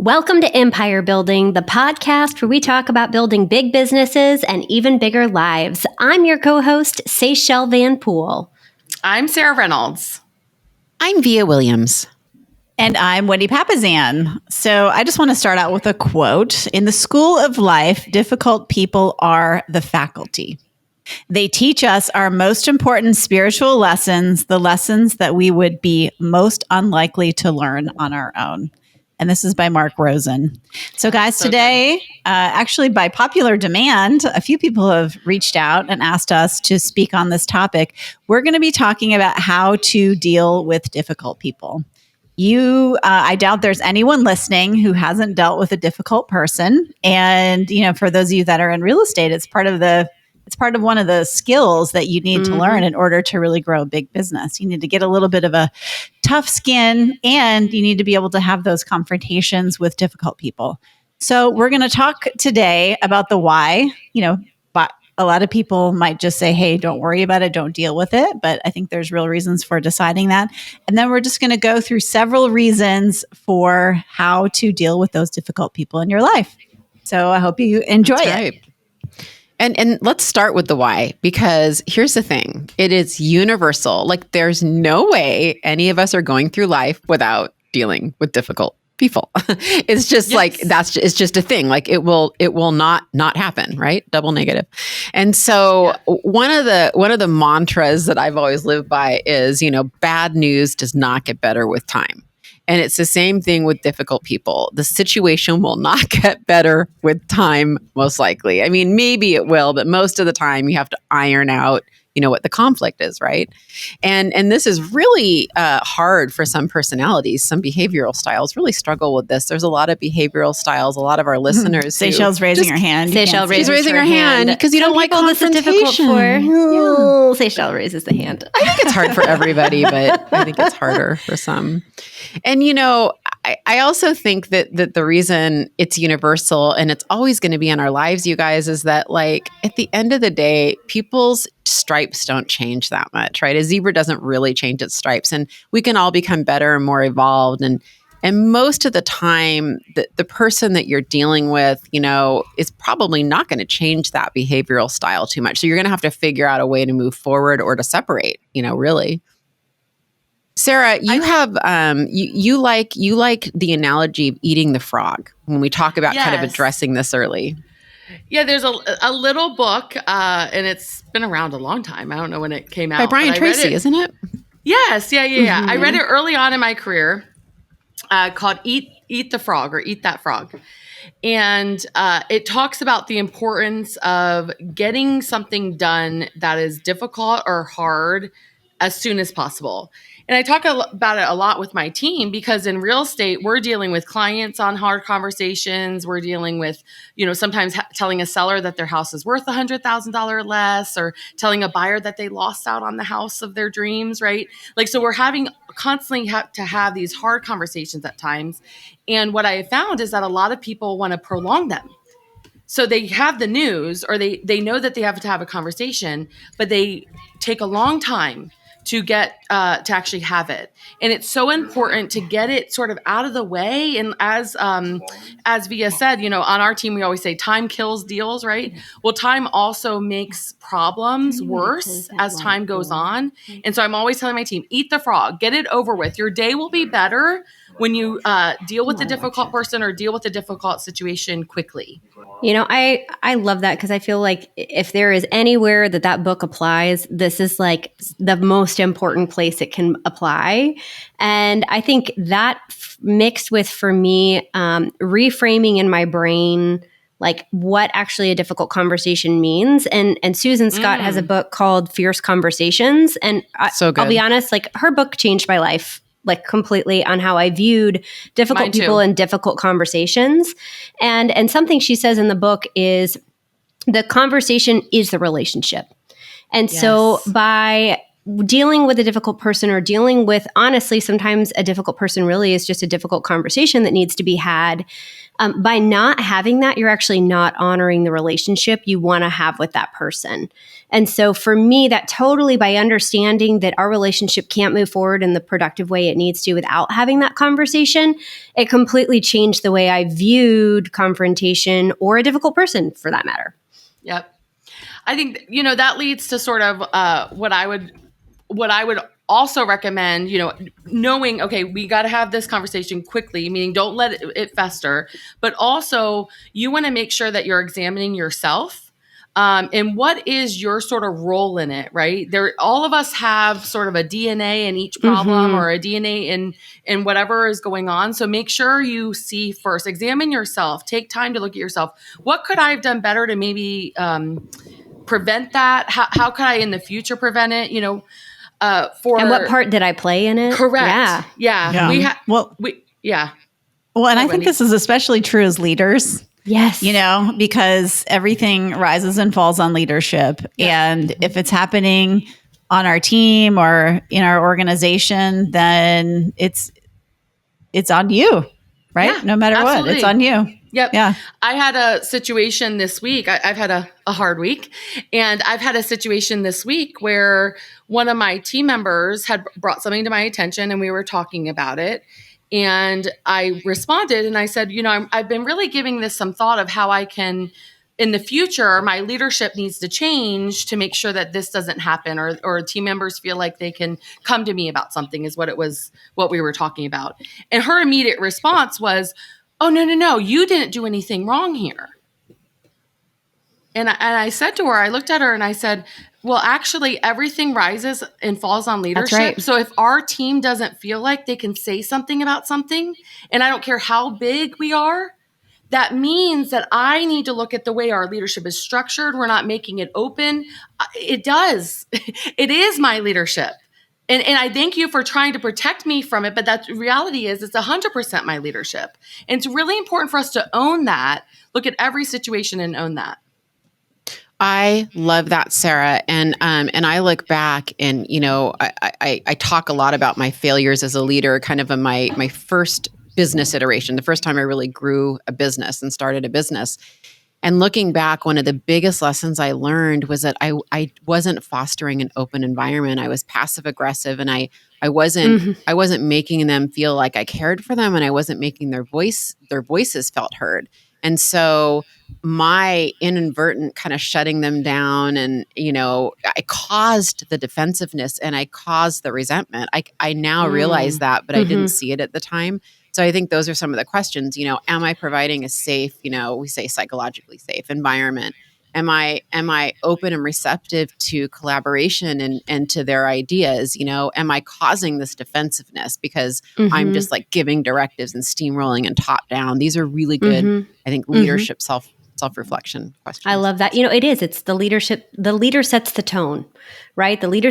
Welcome to Empire Building, the podcast where we talk about building big businesses and even bigger lives. I'm your co-host, Seychelle Van Poole. I'm Sarah Reynolds. I'm Via Williams. And I'm Wendy Papazan. So I just want to start out with a quote. In the school of life, difficult people are the faculty. They teach us our most important spiritual lessons, the lessons that we would be most unlikely to learn on our own. And this is by Mark Rosen. So guys, today, actually by popular demand, a few people have reached out and asked us to speak on this topic. We're going to be talking about how to deal with difficult people. I doubt there's anyone listening who hasn't dealt with a difficult person. And, for those of you that are in real estate, it's part of one of the skills that you need to learn in order to really grow a big business. You need to get a little bit of a tough skin, and you need to be able to have those confrontations with difficult people. So we're going to talk today about the why, but a lot of people might just say, hey, don't worry about it, don't deal with it. But I think there's real reasons for deciding that. And then we're just going to go through several reasons for how to deal with those difficult people in your life. So I hope you enjoy it. And let's start with the why, because here's the thing. It is universal. Like there's no way any of us are going through life without dealing with difficult people. It's just like, it's just a thing. Like it will not happen, right? Double negative. And so one of the mantras that I've always lived by is, bad news does not get better with time. And it's the same thing with difficult people. The situation will not get better with time, most likely. I mean, maybe it will, but most of the time you have to iron out, what the conflict is, right? And this is really hard for some personalities. Some behavioral styles really struggle with this. There's a lot of behavioral styles. A lot of our listeners. Seychelle's raising her hand. She's raising her hand because you don't like confrontation. This is difficult for. Seychelle raises the hand. I think it's hard for everybody, but I think it's harder for some. And I also think that the reason it's universal and it's always going to be in our lives, you guys, is that like at the end of the day, people's stripes don't change that much, right? A zebra doesn't really change its stripes, and we can all become better and more evolved. And most of the time, the person that you're dealing with, is probably not going to change that behavioral style too much. So you're going to have to figure out a way to move forward or to separate, really. Sarah, you have you like the analogy of eating the frog when we talk about kind of addressing this early. Yeah, there's a little book, and it's been around a long time. I don't know when it came out. By Brian Tracy, isn't it? Yes, yeah. Mm-hmm. I read it early on in my career, called Eat the Frog or Eat That Frog. And it talks about the importance of getting something done that is difficult or hard as soon as possible. And I talk about it a lot with my team because in real estate, we're dealing with clients on hard conversations. We're dealing with, sometimes telling a seller that their house is worth $100,000 less, or telling a buyer that they lost out on the house of their dreams, right? Like, so we're constantly to have these hard conversations at times. And what I have found is that a lot of people want to prolong them. So they have the news, or they know that they have to have a conversation, but they take a long time to get to actually have it. And it's so important to get it sort of out of the way. And as Via said, on our team, we always say time kills deals, right? Well, time also makes problems worse as time goes on. And so I'm always telling my team, eat the frog, get it over with. Your day will be better when you deal with the difficult person or deal with the difficult situation quickly. I love that because I feel like if there is anywhere that book applies, this is like the most important place it can apply. And I think that mixed with, for me, reframing in my brain, like what actually a difficult conversation means. And Susan Scott has a book called Fierce Conversations. And I'll be honest, like her book changed my life. Like completely on how I viewed difficult people and difficult conversations. And something she says in the book is the conversation is the relationship. And so by dealing with a difficult person or dealing with, honestly, sometimes a difficult person really is just a difficult conversation that needs to be had. By not having that, you're actually not honoring the relationship you want to have with that person. And so for me, that totally, by understanding that our relationship can't move forward in the productive way it needs to without having that conversation, it completely changed the way I viewed confrontation or a difficult person for that matter. Yep. I think, that leads to sort of what I would also recommend, knowing, okay, we got to have this conversation quickly, meaning don't let it fester, but also you want to make sure that you're examining yourself. And what is your sort of role in it, right? All of us have sort of a DNA in each problem or a DNA in whatever is going on. So make sure you see first, examine yourself, take time to look at yourself. What could I have done better to maybe prevent that? How could I in the future prevent it? And what part did I play in it? Correct. Yeah. Well, and I think this is especially true as leaders. Yes. Because everything rises and falls on leadership. Yeah. And if it's happening on our team or in our organization, then it's on you, right? Yeah, no matter absolutely. what, it's on you. Yep. Yeah. I had a situation this week. I've had a hard week, and I've had a situation this week where one of my team members had brought something to my attention and we were talking about it. And I responded and I said, I've been really giving this some thought of how I can, in the future, my leadership needs to change to make sure that this doesn't happen or team members feel like they can come to me about something is what we were talking about. And her immediate response was, oh, no, you didn't do anything wrong here. And I said to her, I looked at her and I said, well, actually, everything rises and falls on leadership. That's right. So if our team doesn't feel like they can say something about something, and I don't care how big we are, that means that I need to look at the way our leadership is structured. We're not making it open. It does. It is my leadership. And I thank you for trying to protect me from it. But that reality is it's 100% my leadership. And it's really important for us to own that, look at every situation and own that. I love that, Sarah. And I look back and, I talk a lot about my failures as a leader, kind of in my first business iteration, the first time I really grew a business and started a business. And looking back, one of the biggest lessons I learned was that I wasn't fostering an open environment. I was passive aggressive, and I wasn't making them feel like I cared for them, and I wasn't making their voices felt heard. And so my inadvertent kind of shutting them down and, I caused the defensiveness and I caused the resentment. I now realize that, but I didn't see it at the time. So I think those are some of the questions, am I providing a safe, we say psychologically safe environment? Am I open and receptive to collaboration and to their ideas? Am I causing this defensiveness because I'm just like giving directives and steamrolling and top down? These are really good, I think, leadership self-reflection questions. I love that. It is. It's the leadership. The leader sets the tone, right? The leader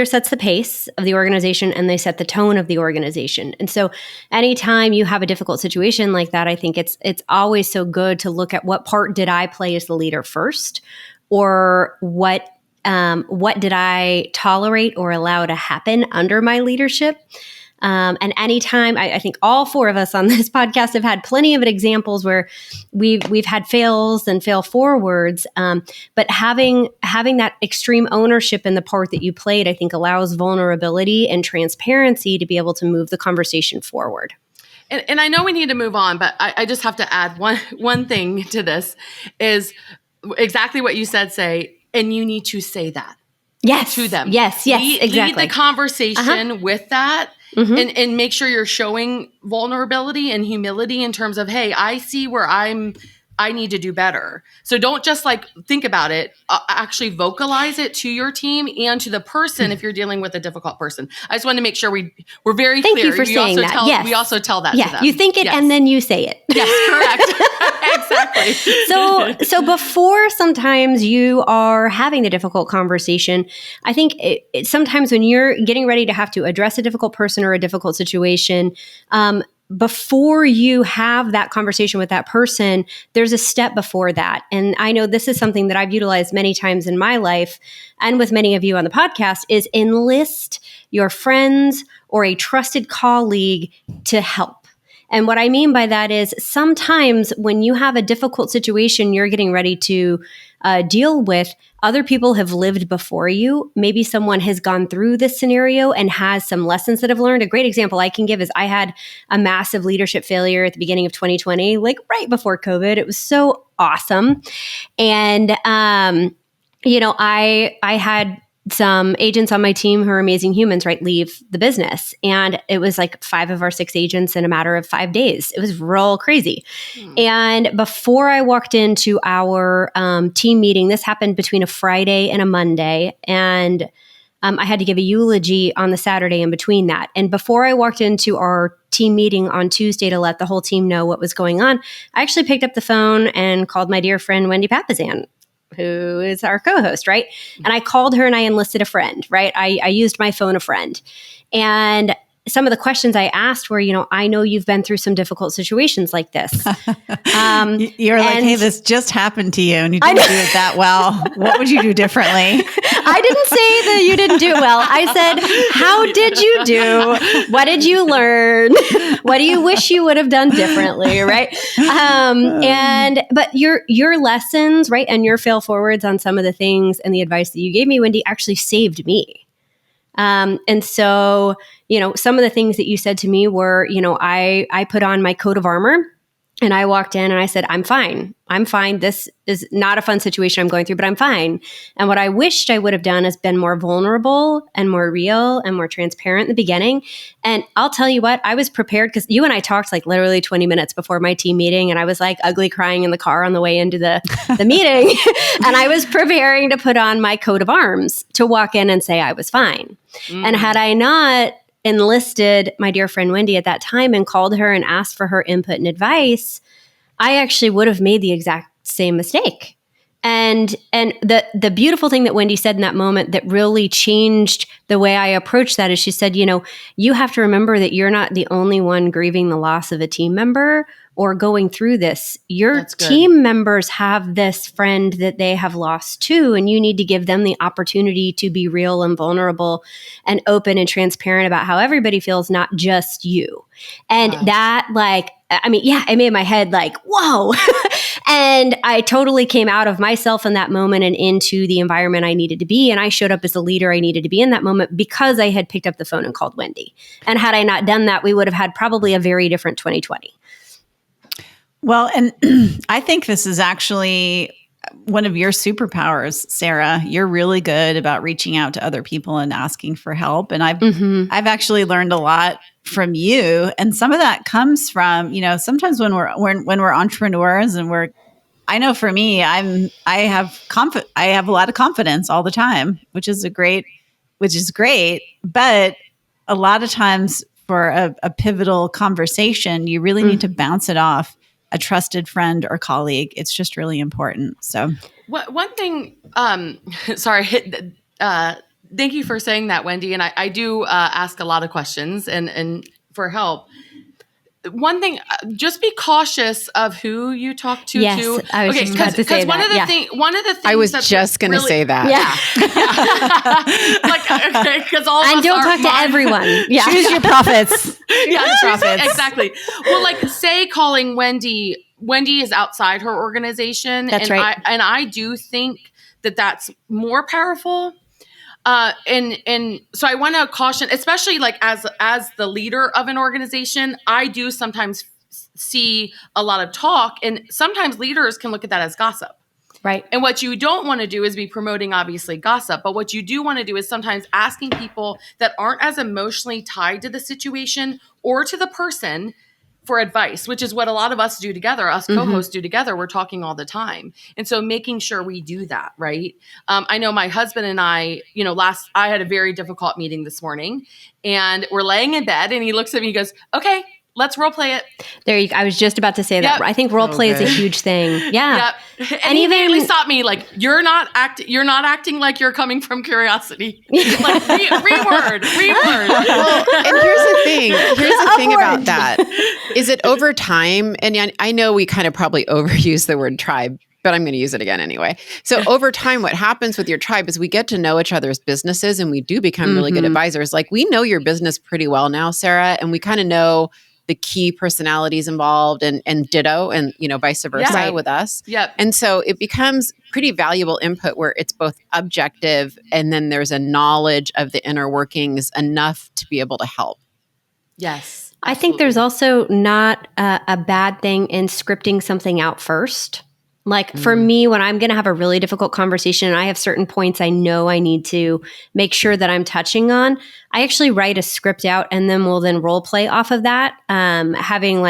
sets the pace of the organization and they set the tone of the organization. And so anytime you have a difficult situation like that, I think it's always so good to look at what part did I play as the leader first, or what did I tolerate or allow to happen under my leadership? And anytime, I think all four of us on this podcast have had plenty of examples where we've had fails and fail forwards. But having that extreme ownership in the part that you played, I think allows vulnerability and transparency to be able to move the conversation forward. And I know we need to move on, but I just have to add one thing to this is exactly what you said, and you need to say that. Yes. To them. Yes, exactly. Lead the conversation with that. And make sure you're showing vulnerability and humility in terms of, hey, I see where I need to do better. So don't just think about it, actually vocalize it to your team and to the person if you're dealing with a difficult person. I just want to make sure we're very clear. Thank you for saying that. Yes. We also tell that to them. You think it and then you say it. Yes, correct. Exactly. So before sometimes you are having the difficult conversation, I think sometimes when you're getting ready to have to address a difficult person or a difficult situation, before you have that conversation with that person, there's a step before that. And I know this is something that I've utilized many times in my life and with many of you on the podcast is enlist your friends or a trusted colleague to help. And what I mean by that is sometimes when you have a difficult situation you're getting ready to deal with, other people have lived before you. Maybe someone has gone through this scenario and has some lessons that have learned. A great example I can give is I had a massive leadership failure at the beginning of 2020, like right before COVID. It was so awesome. And, I had some agents on my team who are amazing humans, right, leave the business. And it was like 5 of our 6 agents in a matter of 5 days. It was real crazy. And before I walked into our team meeting, this happened between a Friday and a Monday. And I had to give a eulogy on the Saturday in between that. And before I walked into our team meeting on Tuesday to let the whole team know what was going on, I actually picked up the phone and called my dear friend, Wendy Papasan, who is our co-host, right? And I called her and I enlisted a friend, right? I used my phone a friend. And some of the questions I asked were, I know you've been through some difficult situations like this. You're like, hey, this just happened to you and you didn't do it that well. What would you do differently? I didn't say that you didn't do it well. I said, how did you do? What did you learn? What do you wish you would have done differently, right? But your lessons, right, and your fail forwards on some of the things and the advice that you gave me, Wendy, actually saved me. And so, some of the things that you said to me were, I put on my coat of armor and I walked in and I said, I'm fine. I'm fine. This is not a fun situation I'm going through, but I'm fine. And what I wished I would have done is been more vulnerable and more real and more transparent in the beginning. And I'll tell you what, I was prepared because you and I talked like literally 20 minutes before my team meeting. And I was like ugly crying in the car on the way into the meeting. And I was preparing to put on my coat of arms to walk in and say I was fine. And had I not enlisted my dear friend Wendy at that time and called her and asked for her input and advice, I actually would have made the exact same mistake. And the beautiful thing that Wendy said in that moment that really changed the way I approached that is she said, you have to remember that you're not the only one grieving the loss of a team member or going through this. Your team members have this friend that they have lost too, and you need to give them the opportunity to be real and vulnerable and open and transparent about how everybody feels, not just you. And that it made my head like, whoa. And I totally came out of myself in that moment and into the environment I needed to be. And I showed up as the leader I needed to be in that moment because I had picked up the phone and called Wendy. And had I not done that, we would have had probably a very different 2020. Well, and I think this is actually one of your superpowers, Sarah. You're really good about reaching out to other people and asking for help. And I've actually learned a lot from you. And some of that comes from, sometimes when we're entrepreneurs and I know for me, I have a lot of confidence all the time, which is great. But a lot of times for a pivotal conversation, you really need to bounce it off a trusted friend or colleague. It's just really important. So one thing, sorry, thank you for saying that, Wendy. And I do ask a lot of questions and for help. One thing, just be cautious of who you talk to. Yes, I was just about to say that. One of the things I was just going to say that. Yeah. Because all of and us don't are talk to everyone. Yeah. Choose your prophets. Prophets. Exactly. Well, say calling Wendy is outside her organization. That's right. I do think that that's more powerful. And so I want to caution, especially as the leader of an organization, I do sometimes see a lot of talk, and sometimes leaders can look at that as gossip. Right. And what you don't want to do is be promoting, obviously, gossip. But what you do want to do is sometimes asking people that aren't as emotionally tied to the situation or to the person for advice, which is what a lot of us do together. Us co-hosts do together. We're talking all the time. And so making sure we do that, right? I know my husband and I, I had a very difficult meeting this morning, and we're laying in bed and he looks at me and goes, okay, let's role play it. There you go. I was just about to say that. I think role play is a huge thing. Yeah. Yep. And he immediately stopped me like, you're not acting like you're coming from curiosity. Like reword. Well, and here's the thing about that. Is it over time? And I know we kind of probably overuse the word tribe, but I'm going to use it again anyway. So over time, what happens with your tribe is we get to know each other's businesses and we do become really good advisors. Like we know your business pretty well now, Sarah, and we kind of know the key personalities involved and ditto and, vice versa with us. Yep. And so it becomes pretty valuable input where it's both objective and then there's a knowledge of the inner workings enough to be able to help. Yes. I think there's also not a bad thing in scripting something out first. Like for me, when I'm going to have a really difficult conversation and I have certain points I know I need to make sure that I'm touching on, I actually write a script out and then we'll then role play off of that. Having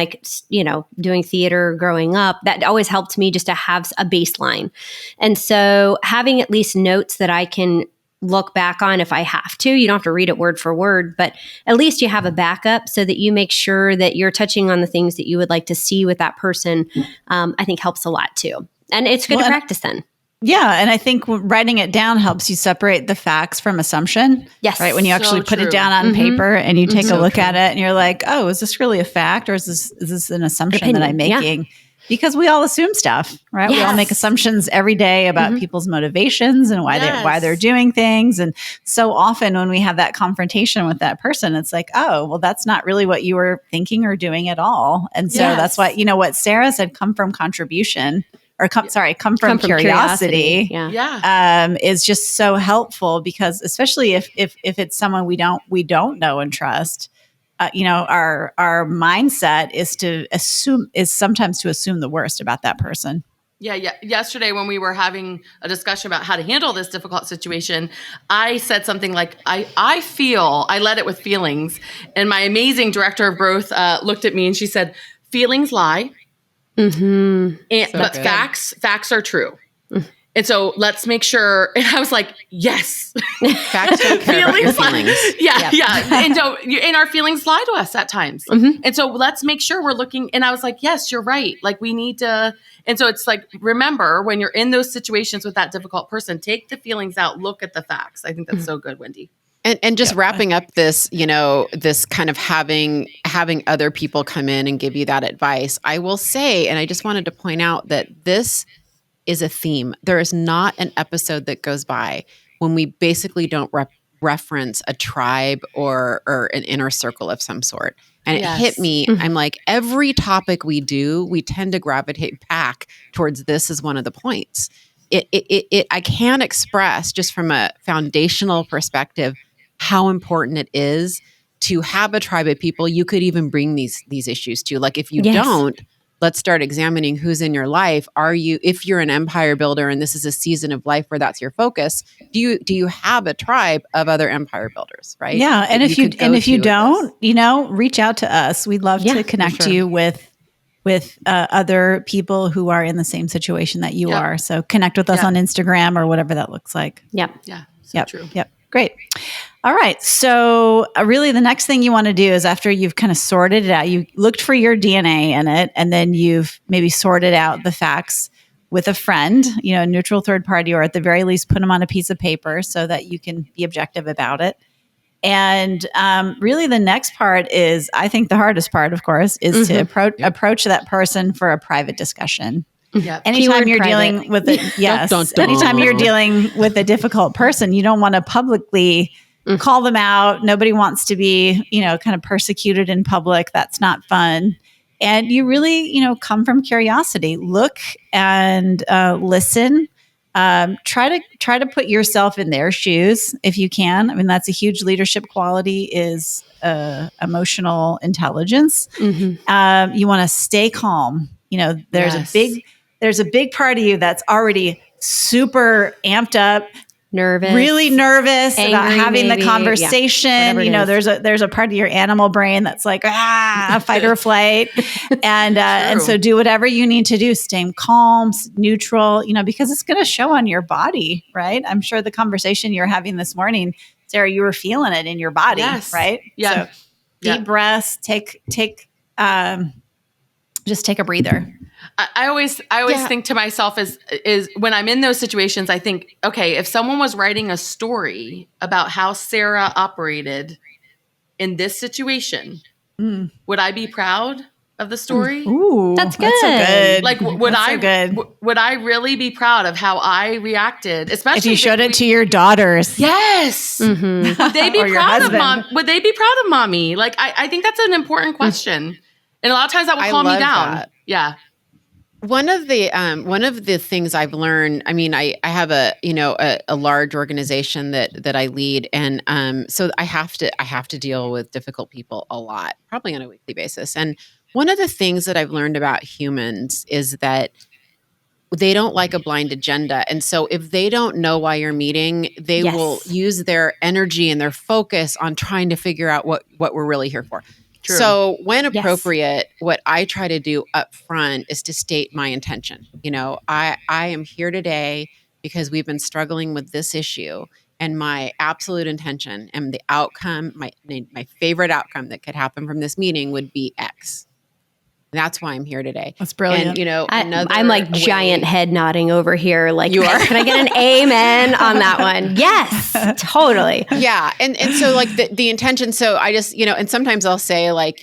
doing theater growing up, that always helped me just to have a baseline. And so having at least notes that I can look back on if I have to. You don't have to read it word for word, but at least you have a backup so that you make sure that you're touching on the things that you would like to see with that person. I think helps a lot too. And it's good to practice then. Yeah. And I think writing it down helps you separate the facts from assumption. Yes. Right. When you actually put it down on paper and you take a look at it and you're like, oh, is this really a fact or is this an assumption that I'm making? Yeah. Because we all assume stuff, right? Yes. We all make assumptions every day about people's motivations and why they're doing things. And so often when we have that confrontation with that person, it's like, oh, well, that's not really what you were thinking or doing at all. And so that's why, what Sarah said, come from contribution or come from curiosity. Is just so helpful because especially if it's someone we don't know and trust. Our mindset is sometimes to assume the worst about that person. Yeah. Yesterday when we were having a discussion about how to handle this difficult situation, I said something like, I led it with feelings. And my amazing director of growth looked at me and she said, feelings lie. But facts are true. And so let's make sure. And I was like, yes. Facts don't care about your feelings. Yeah. And so, and our feelings lie to us at times. And so let's make sure we're looking. And I was like, yes, you're right. Like we need to. And so it's like, remember when you're in those situations with that difficult person, take the feelings out, look at the facts. I think that's so good, Wendy. And just wrapping up this, this kind of having other people come in and give you that advice. I will say, and I just wanted to point out that this is a theme. There is not an episode that goes by when we basically don't reference a tribe or an inner circle of some sort. And it hit me. I'm like, every topic we do, we tend to gravitate back towards this as one of the points. I can't express just from a foundational perspective how important it is to have a tribe of people you could even bring these issues to. Like if you don't, let's start examining who's in your life. If you're an empire builder and this is a season of life where that's your focus, do you have a tribe of other empire builders, right? Yeah. And if you don't, reach out to us. We'd love to connect you with other people who are in the same situation that you are. So connect with us on Instagram or whatever that looks like. Yep. Yeah. So true. Yep. Great. All right. So really the next thing you want to do is after you've kind of sorted it out, you looked for your DNA in it, and then you've maybe sorted out the facts with a friend, a neutral third party, or at the very least put them on a piece of paper so that you can be objective about it. And really the next part is, I think the hardest part, of course, is to approach that person for a private discussion. Yep. Anytime you're dealing with anytime you're dealing with a difficult person, you don't want to publicly call them out. Nobody wants to be, kind of persecuted in public. That's not fun. And you really, come from curiosity. Look and listen. Try to put yourself in their shoes if you can. I mean, that's a huge leadership quality is emotional intelligence. You want to stay calm. There's a big part of you that's already super amped up, really nervous angry, about having maybe. the conversation. There's a part of your animal brain that's like, fight or flight. And so do whatever you need to do. Stay calm, neutral, because it's going to show on your body, right? I'm sure the conversation you're having this morning, Sarah, you were feeling it in your body, right? Yeah. So deep breaths, just take a breather. I always think to myself is when I'm in those situations, I think, okay, if someone was writing a story about how Sarah operated in this situation, would I be proud of the story? Ooh, that's good. That's so good. Like, would I really be proud of how I reacted? Especially if you showed it to your daughters. Yes. Would they be Or your proud of husband. mom? Would they be proud of mommy? Like, I think that's an important question. And a lot of times that will I calm me love down. that. Yeah. One of the things I've learned, I mean, I have a large organization that I lead, and so I have to deal with difficult people a lot, probably on a weekly basis. And one of the things that I've learned about humans is that they don't like a blind agenda. And so if they don't know why you're meeting, they will use their energy and their focus on trying to figure out what we're really here for. True. So when appropriate, what I try to do up front is to state my intention. I am here today because we've been struggling with this issue, and my absolute intention and the outcome, my favorite outcome that could happen from this meeting would be X. That's why I'm here today. That's brilliant. And I'm like giant head nodding over here. Like, you are. Can I get an amen on that one? Yes, totally. Yeah. And so like the intention. So I just, and sometimes I'll say like,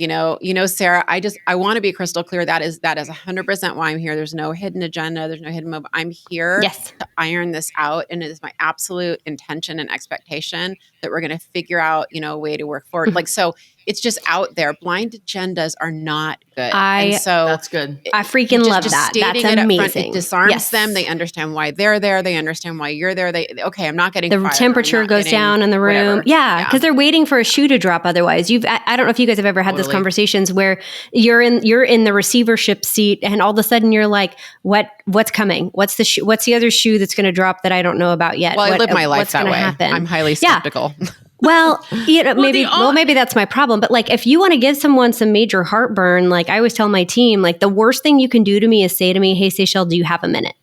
Sarah, I want to be crystal clear. That is 100% why I'm here. There's no hidden agenda. There's no hidden motive. I'm here to iron this out. And it is my absolute intention and expectation that we're going to figure out, a way to work forward. Like, so it's just out there. Blind agendas are not good. That's good. I freaking love that. That's amazing. It disarms them. They understand why they're there. They understand why you're there. I'm not getting the fired. temperature goes down in the room. Whatever. Yeah, because they're waiting for a shoe to drop. Otherwise, I don't know if you guys have ever had those conversations where you're in the receivership seat, and all of a sudden you're like, what's coming? What's the other shoe that's going to drop that I don't know about yet? Well, I live my life that way. Happen? I'm highly skeptical. Yeah. Well, maybe that's my problem. But like, if you want to give someone some major heartburn, like I always tell my team, like the worst thing you can do to me is say to me, "Hey, Seychelle, do you have a minute?"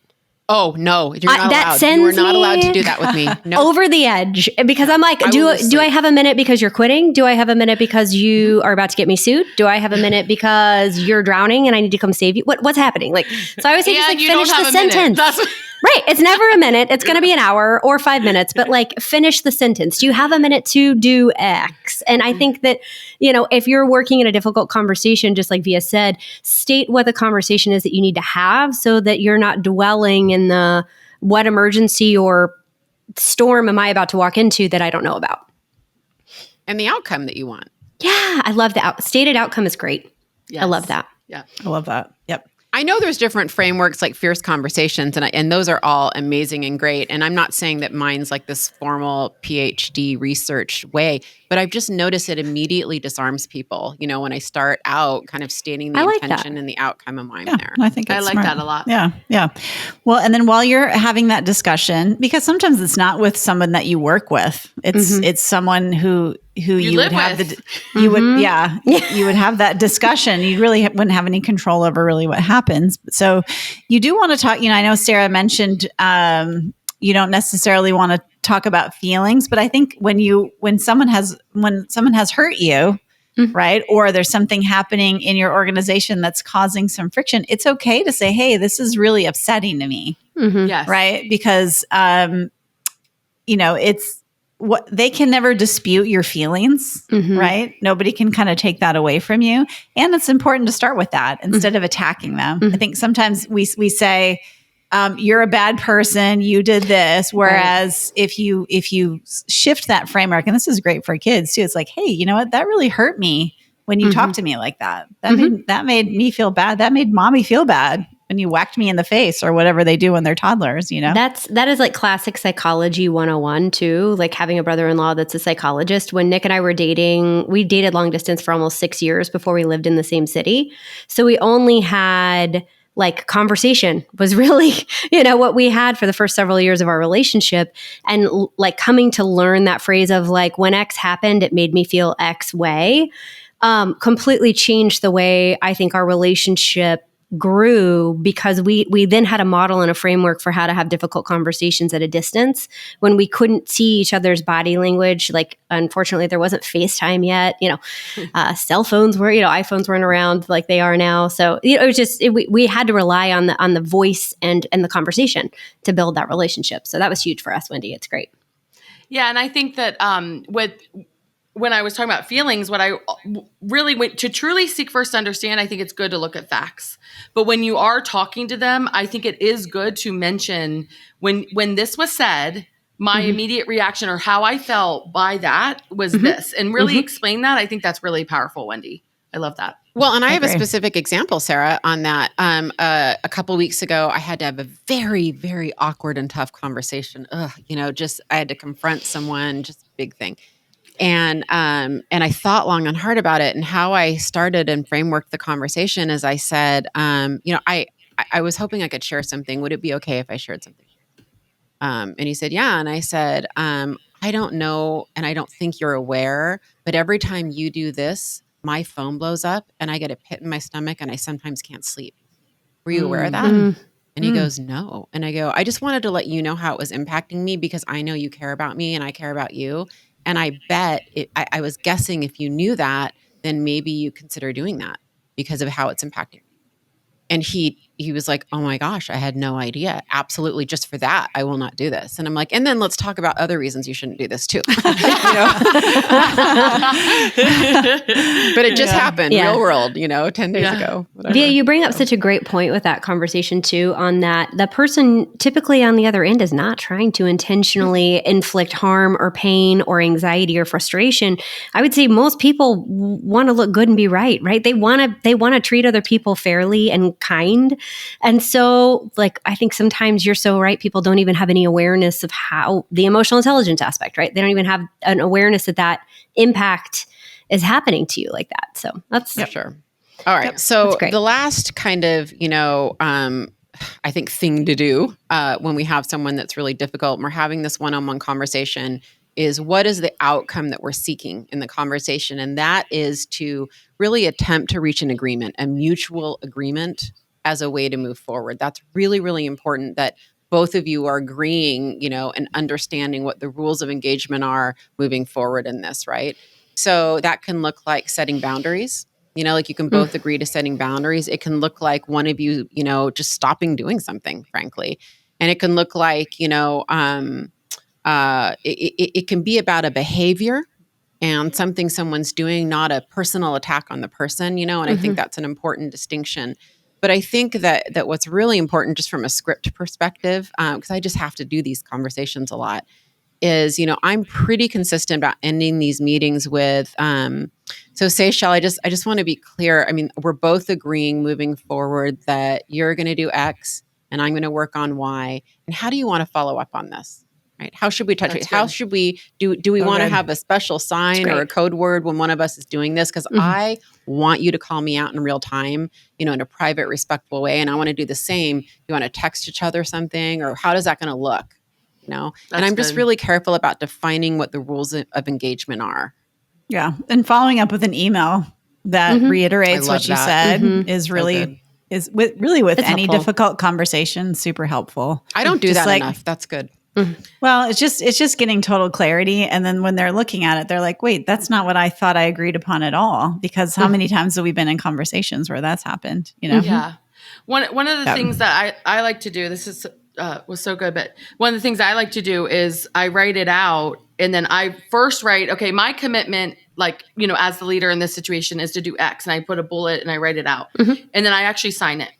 Oh no, you're not that allowed. Sends you are not allowed to do that with me. No. Over the edge, because I'm like, do I have a minute because you're quitting? Do I have a minute because you are about to get me sued? Do I have a minute because you're drowning and I need to come save you? What's happening? Like, so I always say, just like finish the sentence. Right. It's never a minute. It's going to be an hour or 5 minutes, but like finish the sentence. Do you have a minute to do X? And I think that, if you're working in a difficult conversation, just like Via said, state what the conversation is that you need to have so that you're not dwelling in the what emergency or storm am I about to walk into that I don't know about. And the outcome that you want. Yeah. I love the stated outcome is great. Yes. I love that. Yeah. I love that. Yep. I know there's different frameworks like Fierce Conversations, and those are all amazing and great. And I'm not saying that mine's like this formal PhD research way, but I've just noticed it immediately disarms people, when I start out kind of stating the intention and the outcome of why I'm there. I think I like smart. that a lot. Yeah. Yeah. Well, and then while you're having that discussion, because sometimes it's not with someone that you work with, it's someone who you would have you would have that discussion. You really wouldn't have any control over really what happens. So you do want to talk, I know Sarah mentioned, you don't necessarily want to talk about feelings, but I think when someone has hurt you, right? Or there's something happening in your organization that's causing some friction, it's okay to say, hey, this is really upsetting to me. Yes. Right. Because, it's, what they can never dispute your feelings, right? Nobody can kind of take that away from you. And it's important to start with that instead of attacking them. I think sometimes we say, you're a bad person, you did this. Whereas if you shift that framework, and this is great for kids too, it's like, hey, you know what? That really hurt me when you talked to me like that. That made me feel bad. That made mommy feel bad when you whacked me in the face or whatever they do when they're toddlers, That is like classic psychology 101 too, like having a brother-in-law that's a psychologist. When Nick and I were dating, we dated long distance for almost 6 years before we lived in the same city. So we only had like conversation was really, what we had for the first several years of our relationship. And like coming to learn that phrase of like, when X happened, it made me feel X way, completely changed the way I think our relationship grew, because we then had a model and a framework for how to have difficult conversations at a distance when we couldn't see each other's body language. Like, unfortunately, there wasn't FaceTime yet. Cell phones were, iPhones weren't around like they are now. So it was just we had to rely on the voice and the conversation to build that relationship. So that was huge for us, Wendy. It's great. Yeah, and I think that when I was talking about feelings, what I really went to truly seek first to understand, I think it's good to look at facts. But when you are talking to them, I think it is good to mention when this was said, my immediate reaction or how I felt by that was this, and really explain that. I think that's really powerful, Wendy. I love that. Well, and I have a agree. specific example, Sarah, on that. A couple of weeks ago, I had to have a very, very awkward and tough conversation. Just I had to confront someone, just a big thing. And I thought long and hard about it. And how I started and frameworked the conversation is I said, I was hoping I could share something. Would it be okay if I shared something? And he said, yeah. And I said, I don't know, and I don't think you're aware, but every time you do this, my phone blows up and I get a pit in my stomach and I sometimes can't sleep. Were you aware of that? Mm. And he goes, no. And I go, I just wanted to let you know how it was impacting me because I know you care about me and I care about you. And I bet I was guessing if you knew that, then maybe you consider doing that because of how it's impacting me. And he was like, oh my gosh, I had no idea. Absolutely. Just for that, I will not do this. And I'm like, and then let's talk about other reasons you shouldn't do this too. But it just happened, real world, 10 days ago. Whatever. Via, you bring up such a great point with that conversation too, on that the person typically on the other end is not trying to intentionally inflict harm or pain or anxiety or frustration. I would say most people want to look good and be right? They want to treat other people fairly and kind. And so, I think sometimes you're so right. People don't even have any awareness of how the emotional intelligence aspect, right? They don't even have an awareness that impact is happening to you like that. So that's for sure. All right. So the last kind of, I think thing to do when we have someone that's really difficult and we're having this one-on-one conversation is what is the outcome that we're seeking in the conversation? And that is to really attempt to reach an agreement, a mutual agreement as a way to move forward. That's really, really important that both of you are agreeing, and understanding what the rules of engagement are moving forward in this, right? So that can look like setting boundaries. You can both agree to setting boundaries. It can look like one of you, just stopping doing something, frankly. And it can look like, it can be about a behavior and something someone's doing, not a personal attack on the person, and I think that's an important distinction. But I think that what's really important just from a script perspective, because I just have to do these conversations a lot, is, I'm pretty consistent about ending these meetings with, so Seychelle, I just want to be clear. I mean, we're both agreeing moving forward that you're going to do X and I'm going to work on Y. And how do you want to follow up on this? Right? How should we touch it? How should we do we want to have a special sign or a code word when one of us is doing this? Because I want you to call me out in real time, in a private, respectful way. And I want to do the same. You want to text each other something, or how is that going to look? And I'm just really careful about defining what the rules of engagement are. Yeah. And following up with an email that reiterates what you said is really with any helpful. Difficult conversation, super helpful. I don't do that enough. That's good. Well, it's just getting total clarity. And then when they're looking at it, they're like, wait, that's not what I thought I agreed upon at all. Because how many times have we been in conversations where that's happened? Yeah. One of the things that I like to do, this is was so good, but one of the things I like to do is I write it out and then I first write, okay, my commitment, as the leader in this situation is to do X, and I put a bullet and I write it out and then I actually sign it.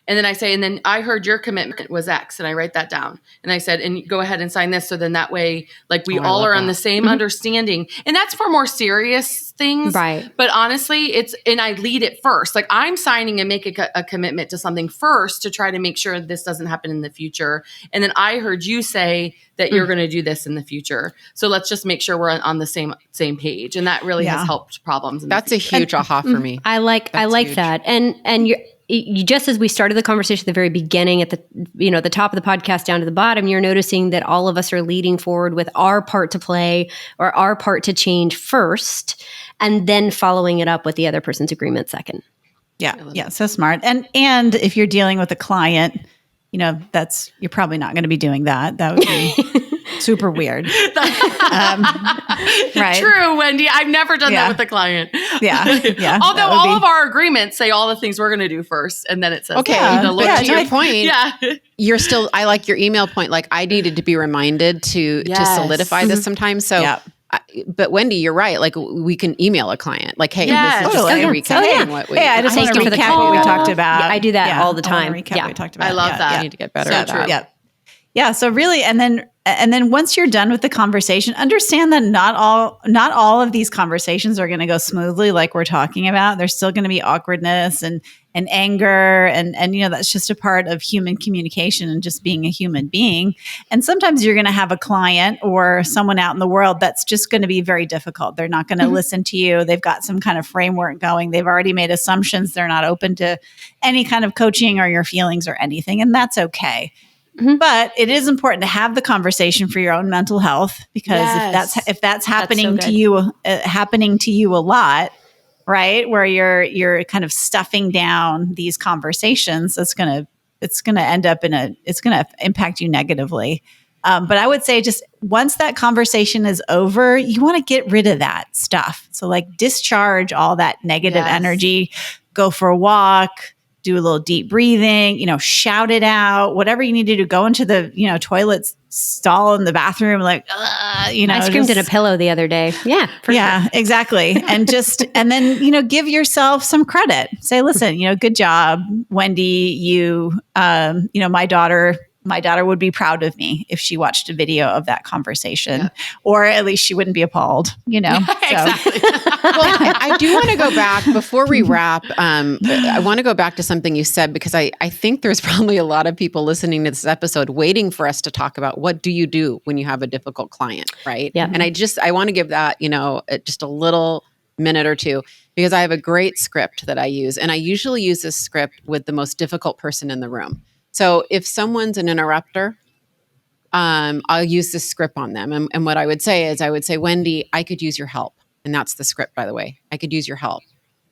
And then I say, and then I heard your commitment was X, and I write that down. And I said, and go ahead and sign this. So then that way, we all are on the same understanding. And that's for more serious things. Right. But honestly, and I lead it first. I'm signing and making a commitment to something first to try to make sure this doesn't happen in the future. And then I heard you say that you're going to do this in the future. So let's just make sure we're on the same page. And that really has helped problems. That's a huge aha for me. I like that. And you just as we started the conversation at the very beginning, at the top of the podcast down to the bottom, you're noticing that all of us are leading forward with our part to play or our part to change first, and then following it up with the other person's agreement second. Yeah. So smart. And if you're dealing with a client, you're probably not going to be doing that. That would be super weird. Right. True, Wendy. I've never done that with a client. Yeah. Although all of our agreements say all the things we're going to do first, and then it says, okay. To your point, you're still, I like your email point. I needed to be reminded to solidify this sometimes. So, but Wendy, you're right. we can email a client. Hey, this is just recapping what we. Hey, I just want to recap what we talked about. Yeah, I do that all the time. Recap what we talked about. I love that. I need to get better at that. Yeah. So really, and then And then once you're done with the conversation, understand that not all of these conversations are going to go smoothly like we're talking about. There's still going to be awkwardness and anger and that's just a part of human communication and just being a human being. And sometimes you're going to have a client or someone out in the world that's just going to be very difficult. They're not going to listen to you. They've got some kind of framework going. They've already made assumptions. They're not open to any kind of coaching or your feelings or anything, and that's okay. But it is important to have the conversation for your own mental health, because if that's happening to you, a lot, right? Where you're kind of stuffing down these conversations, it's going to impact you negatively. But I would say just once that conversation is over, you want to get rid of that stuff. So like discharge all that negative energy, go for a walk, do a little deep breathing, shout it out, whatever you need to do, go into the, toilet stall in the bathroom, like, I screamed at a pillow the other day. Yeah. Sure. Exactly. And then, give yourself some credit. Say, listen, good job, Wendy. My daughter would be proud of me if she watched a video of that conversation, or at least she wouldn't be appalled, Exactly. Well, I do want to go back before we wrap. I want to go back to something you said, because I think there's probably a lot of people listening to this episode waiting for us to talk about what do you do when you have a difficult client, right? Yeah. And I want to give that, just a little minute or two, because I have a great script that I use. And I usually use this script with the most difficult person in the room. So if someone's an interrupter, I'll use this script on them. And what I would say is, Wendy, I could use your help. And that's the script, by the way. I could use your help.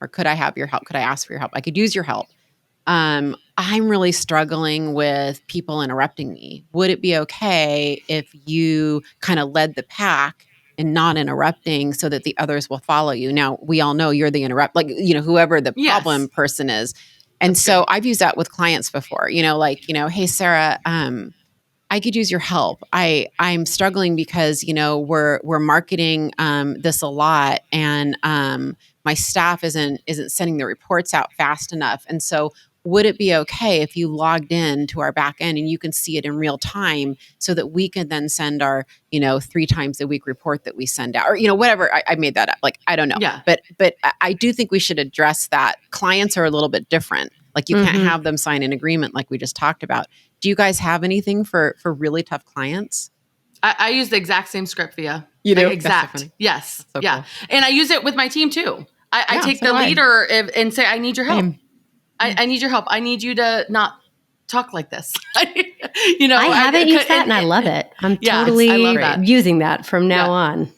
Or could I have your help? Could I ask for your help? I could use your help. I'm really struggling with people interrupting me. Would it be okay if you kind of led the pack and not interrupting so that the others will follow you? Now, we all know you're the whoever the problem person is. And that's so good. I've used that with clients before, hey, Sarah, I could use your help. I'm struggling because, we're marketing this a lot, and my staff isn't sending the reports out fast enough. And so would it be okay if you logged in to our back end and you can see it in real time, so that we can then send our, 3 times a week report that we send out, or, whatever. I made that up. Like, I don't know. Yeah. But I do think we should address that. Clients are a little bit different. Like, you can't have them sign an agreement like we just talked about. Do you guys have anything for really tough clients? I use the exact same script, Via. You do? Exact. So yes. So yeah. Cool. And I use it with my team too. I take the leader and say, I need your help. I need your help. I need you to not talk like this. I haven't used that and I love it. I'm totally using that from now on.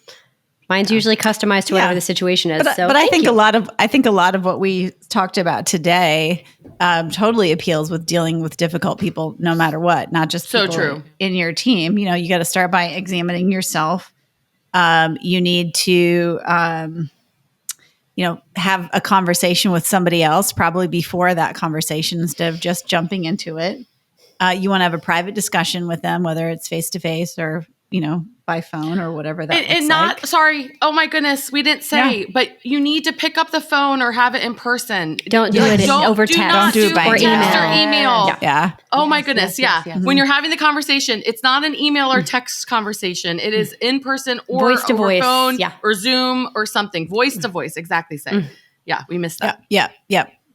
Mine's usually customized to whatever the situation is. But I think a lot of what we talked about today totally appeals with dealing with difficult people, no matter what, not just people in your team. You got to start by examining yourself. You need to, have a conversation with somebody else probably before that conversation, instead of just jumping into it. You want to have a private discussion with them, whether it's face to face or, by phone or whatever that looks like. Sorry. Oh my goodness. We didn't say, but you need to pick up the phone or have it in person. Don't do it over text. Don't do it by text or email. Yeah. Oh my goodness. Yes. When you're having the conversation, it's not an email or text conversation. It is in person or voice to over voice. phone or Zoom or something. Voice to voice. Exactly same. Yeah. We missed that. Yeah.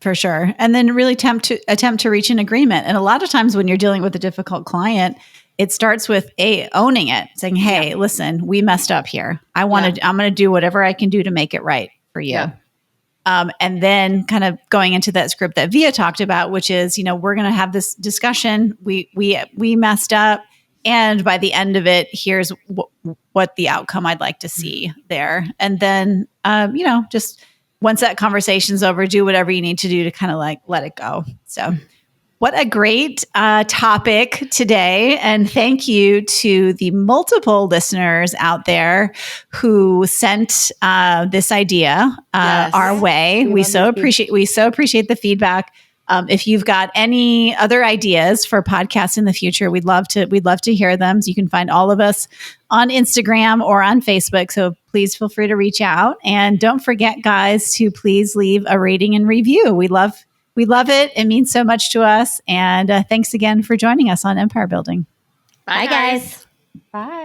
For sure. And then really attempt to reach an agreement. And a lot of times when you're dealing with a difficult client, it starts with owning it, saying, hey, listen, we messed up here. I'm going to do whatever I can do to make it right for you. Yeah. And then kind of going into that script that Via talked about, which is, we're going to have this discussion. We messed up. And by the end of it, here's what the outcome I'd like to see there. And then, just once that conversation's over, do whatever you need to do to kind of like let it go. So what a great topic today. And thank you to the multiple listeners out there who sent this idea our way. We so appreciate the feedback. If you've got any other ideas for podcasts in the future, we'd love to hear them. So you can find all of us on Instagram or on Facebook. So please feel free to reach out. And don't forget, guys, to please leave a rating and review. We love it. It means so much to us. And thanks again for joining us on Empire Building. Bye guys. Bye.